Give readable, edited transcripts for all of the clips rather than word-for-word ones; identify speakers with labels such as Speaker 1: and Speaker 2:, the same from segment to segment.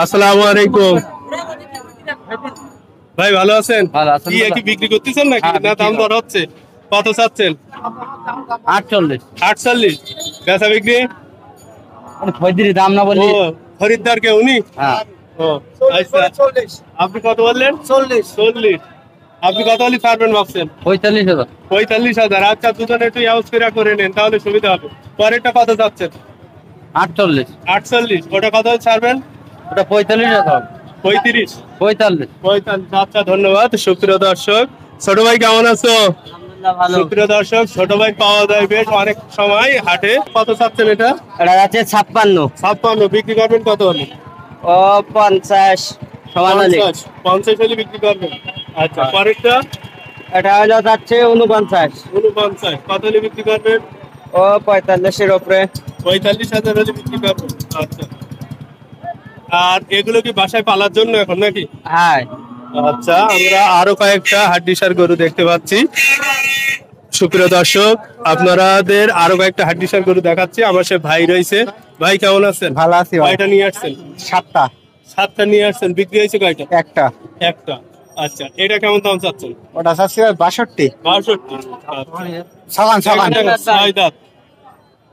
Speaker 1: আসসালামু আলাইকুম ভাই, ভালো আছেন? কি একই বিক্রি করতেছেন নাকি না দাম দর হচ্ছে? কত চাচ্ছেন? 48। বেচা বিক্রি
Speaker 2: খরিদ্দারি দাম না বলি।
Speaker 1: খরিদ্দার কে উনি? আচ্ছা, আপনি কত বললেন? 40। আপনি কত হলে ছাড়বেন ভাবছেন? 45,000। আচ্ছা, দুজনে একটু ইউজ করে নেন তাহলে সুবিধা হবে। পরেরটা কত চাচ্ছেন? 48। ওটা কত হলে ছাড়বেন?
Speaker 2: ওটা 45,000।
Speaker 1: 45। আচ্ছা, ধন্যবাদ। সুপ্রিয় দর্শক, ছোট ভাই কেমন আছো? সুপ্রিয় দর্শক, ছোট ভাই পাওয়া যায় বেশ অনেক সময় হাটে। কত চাচ্ছেন এটা?
Speaker 2: এটা আছে 56।
Speaker 1: বিক্রি করবেন কত হলে?
Speaker 2: ও 50 সমান হলে
Speaker 1: 50 হলে বিক্রি করবেন। আচ্ছা, পরেরটা?
Speaker 2: এটা হলো যাচ্ছে 49।
Speaker 1: কত হলে বিক্রি করবেন?
Speaker 2: ও 45 এর উপরে।
Speaker 1: 45,000 হলে বিক্রি করবেন। আচ্ছা, আর এগুলো কি বাসায় পালার জন্য এখন নাকি?
Speaker 2: হ্যাঁ।
Speaker 1: আচ্ছা, আমরা আরো কয়েকটা হাড্ডিসার গরু দেখতে পাচ্ছি। সুপ্রিয় দর্শক, আপনাদের আরো কয়েকটা হাড্ডিসার গরু দেখাচ্ছি। আমার সে ভাই রয়েছে। ভাই কেমন আছেন?
Speaker 2: ভালো আছি।
Speaker 1: কয়টা নিয়ে আসছেন? 7টা নিয়ে আসছেন। বিক্রি হয়েছে কয়টা? একটা। আচ্ছা, এটা কেমন দাম চাচ্ছেন?
Speaker 2: ওটা চাচ্ছি 62।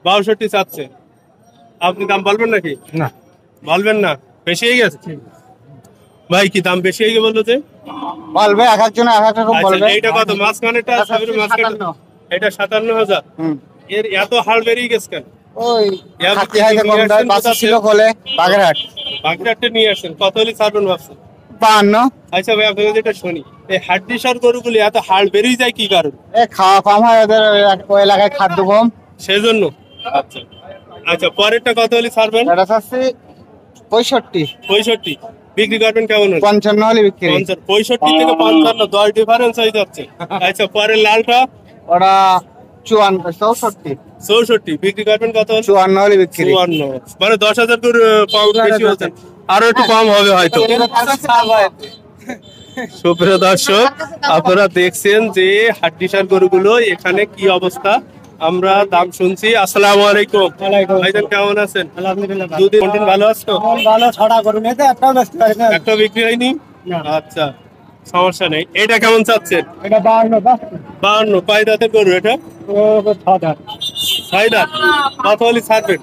Speaker 1: 62 চাচ্ছে। আপনি দাম বলবেন নাকি?
Speaker 2: না,
Speaker 1: বলবেন না? বেশি হয়ে গেছে ভাই? কি দাম বেশি হয়ে গেছে বললো যে?
Speaker 2: বলবে এক একজন এক এক রকম বলবে।
Speaker 1: এইটা কত? মাঝখানেটা এটা 57,000। এর এত হাল বেরিয়ে গেছে কেন?
Speaker 2: ওই খাতি হাইতে কম দাম বাসা ছিল বলে বাগেরহাটে
Speaker 1: নিয়ে আসছেন। কত হলে ছাড়বেন ভাবছেন?
Speaker 2: 52।
Speaker 1: আচ্ছা ভাই, আপনাকে যেটা শুনি, এই হাড্ডিসার গরুগুলি এত হাল বেরিয়ে যায় কি কারণ?
Speaker 2: খাওয়া কম হয় ওদের, ওই এলাকায় খাদ্য কম,
Speaker 1: সেজন্য। আচ্ছা আচ্ছা, পরেরটা কত হলে ছাড়বেন?
Speaker 2: এটা চাচ্ছি 65।
Speaker 1: বিক্রি করবেন কেমন?
Speaker 2: 55 হলে বিক্রি।
Speaker 1: 65 থেকে 55, 10 ডিফারেন্স হয়ে যাচ্ছে। আচ্ছা, পরের লালটা?
Speaker 2: ওটা 54, 64।
Speaker 1: বিক্রি করবেন কত?
Speaker 2: 54 হলে বিক্রি।
Speaker 1: 54, মানে 10,000 করে কম বেশি হচ্ছে। আরো একটু কম হবে হয়তো। সুপ্রিয় দর্শক, আপনারা দেখছেন যে হাড্ডিসার গরুগুলো এখানে কি অবস্থা। আমরা দাম শুনছি। আসসালামু আলাইকুম ভাইজান, কেমন আছেন? দুদিন ভালো আছো?
Speaker 2: ভালো। 6টা গরু নিয়ে
Speaker 1: একটা বিক্রি হয়নি? আচ্ছা, সমস্যা নেই। এটা কেমন চাচ্ছেন?
Speaker 2: এটা 52।
Speaker 1: কয় দাঁতের গরু এটা? 6 দাঁত। কত হলে ছাড়বেন?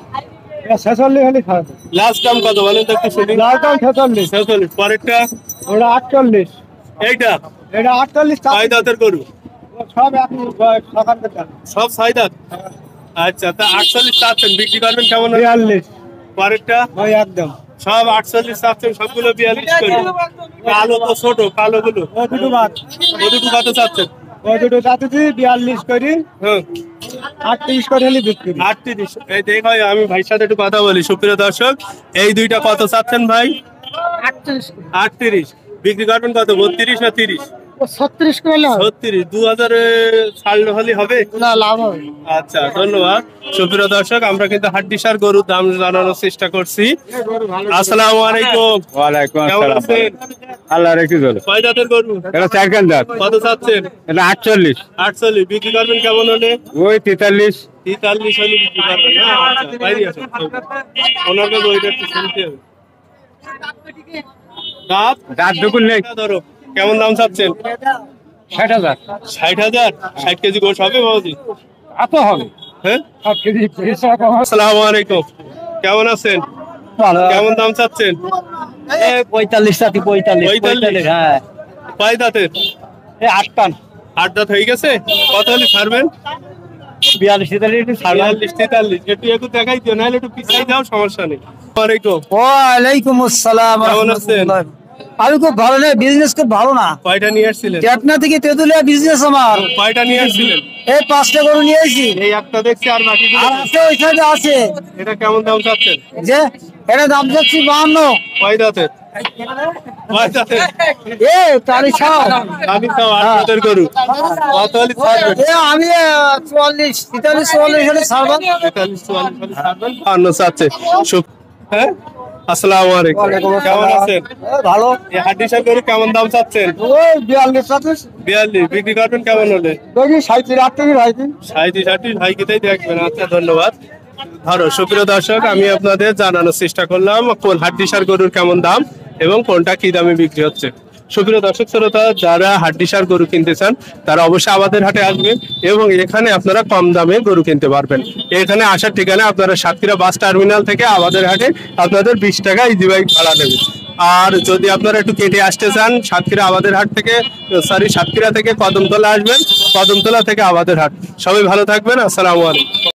Speaker 2: 46 হলে ছাড়বে।
Speaker 1: লাস্ট দাম কত বলেন তো একটু শুনি।
Speaker 2: লাল দাম 46।
Speaker 1: পরেরটা?
Speaker 2: ওটা 48।
Speaker 1: এইটা?
Speaker 2: এটা 48।
Speaker 1: কয় দাঁতের গরু?
Speaker 2: সব আপনি সকালে দেন।
Speaker 1: সব 6 দাঁত। আচ্ছা, তা 48 চাচ্ছেন। বিক্রি করবেন কেমন?
Speaker 2: 42।
Speaker 1: পরেরটা?
Speaker 2: ওই একদম
Speaker 1: সব 48 চাচ্ছেন, সবগুলো 42 করে। কালো তো ছোট, কালো গুলো
Speaker 2: ও দুটো বাদ।
Speaker 1: ও দুটো কত চাচ্ছেন?
Speaker 2: ও দুটো চাচ্ছি 42 করি।
Speaker 1: হ্যাঁ,
Speaker 2: 38 করে হলে বিক্রি।
Speaker 1: 38। এই দেখো, আমি ভাইয়ের সাথে একটু কথা বলি। সুপ্রিয় দর্শক, এই দুইটা কত চাচ্ছেন ভাই? 38। বিক্রি করবেন কত? 32 না 30?
Speaker 2: 36 করে
Speaker 1: 36। 2000 ছাড়লে হলে হবে
Speaker 2: না, লাভ হবে।
Speaker 1: আচ্ছা, ধন্যবাদ। সুপ্রিয় দর্শক, আমরা কিন্তু হাড্ডিসার গরুর দাম জানানোর চেষ্টা করছি। আসসালামু আলাইকুম।
Speaker 2: ওয়ালাইকুম
Speaker 1: কেমন
Speaker 2: আসসালাম।
Speaker 1: আছেন?
Speaker 2: আল্লাহ রেখে দিল।
Speaker 1: কয় দাঁতের গরু?
Speaker 2: এটা 4 কান দাঁত।
Speaker 1: কত চাচ্ছেন?
Speaker 2: এটা 48।
Speaker 1: বিক্রি করবেন কেমন হলে?
Speaker 2: ওই 43।
Speaker 1: 43 হলে বিক্রি করবেন না? আচ্ছা, বাইরে আসেন। ওনার কাছে ওইটা একটু শুনতে হবে।
Speaker 2: দাঁত দুকুন নেই।
Speaker 1: ধরো, কেমন দাম চাচ্ছেন?
Speaker 2: 60,000।
Speaker 1: 60,000। 60 কেজি গোশ হবে বাবুজি?
Speaker 2: এত হবে?
Speaker 1: হ্যাঁ।
Speaker 2: 7 কেজি।
Speaker 1: আসসালামু আলাইকুম, কেমন আছেন?
Speaker 2: ভালো।
Speaker 1: কেমন দাম চাচ্ছেন?
Speaker 2: 45 সাথে 45। হ্যাঁ।
Speaker 1: কয় দাঁতের?
Speaker 2: এই 8 কান।
Speaker 1: 8 দাঁত হয়ে গেছে। কত হলে ছাড়বেন?
Speaker 2: 42
Speaker 1: 43। একটু দেখাই দিও, নাহলে একটু পিছাই যাও, সমস্যা নেই। ওয়ালাইকুম।
Speaker 2: ওয়ালাইকুম আসসালাম।
Speaker 1: কেমন আছেন?
Speaker 2: আমি খুব ভালো না, বিজনেস খুব ভালো না।
Speaker 1: কয়টা নিয়ে আসছিলেন?
Speaker 2: পাটনা থেকে তেতুলিয়া বিজনেস আমার।
Speaker 1: কয়টা নিয়ে আসছিলেন?
Speaker 2: এই 5টা গরু নিয়ে এসেছি।
Speaker 1: এই একটা দেখছি, আর বাকি
Speaker 2: আর আছে ওই সাইডে আছে।
Speaker 1: এটা কেমন দাম চাচ্ছেন?
Speaker 2: যে এটা দাম যাচ্ছে 52।
Speaker 1: কয় দাঁতের?
Speaker 2: এ তারি ছাও।
Speaker 1: আমি তো 8 দাঁতের গরু। কত হলে ছাড়বেন?
Speaker 2: আমি 44 44 হলে ছাড়বেন।
Speaker 1: 44 হলে ছাড়বেন। আন্ন চাচ্ছে। হ্যাঁ, আসসালামু আলাইকুম, কেমন আছেন?
Speaker 2: ভালো।
Speaker 1: এই হাড্ডিসার গরু কেমন দাম চাচ্ছেন?
Speaker 2: ওই 42
Speaker 1: 42। বিক্রি করবেন কেমন হলে?
Speaker 2: 37 38 ভাই।
Speaker 1: 37 38 ভাই কিতাই দেখবেন। আচ্ছা, ধন্যবাদ। ধরো সুপ্রিয় দর্শক, আমি আপনাদের জানানোর চেষ্টা করলাম কোন হাড্ডিসার গরুর কেমন দাম এবং কোনটা কি দামে বিক্রি হচ্ছে। সুপ্রিয় দর্শক শ্রোতা, যারা হাড্ডিসার গরু কিনতে চান তারা অবশ্যই আমাদের হাটে আসবেন এবং এখানে আপনারা কম দামে গরু কিনতে পারবেন। এখানে আসার ঠিকানা আপনারা সাতক্ষীরা বাস টার্মিনাল থেকে আমাদের হাটে আপনাদের 20 টাকা ইজি বাইক ভাড়া নেবে। আর যদি আপনারা একটু কেটে আসতে চান সাতক্ষীরা আমাদের হাট থেকে, সাতক্ষীরা থেকে কদমতলা আসবেন, কদমতলা থেকে আমাদের হাট। সবাই ভালো থাকবেন, আসসালামু আলাইকুম।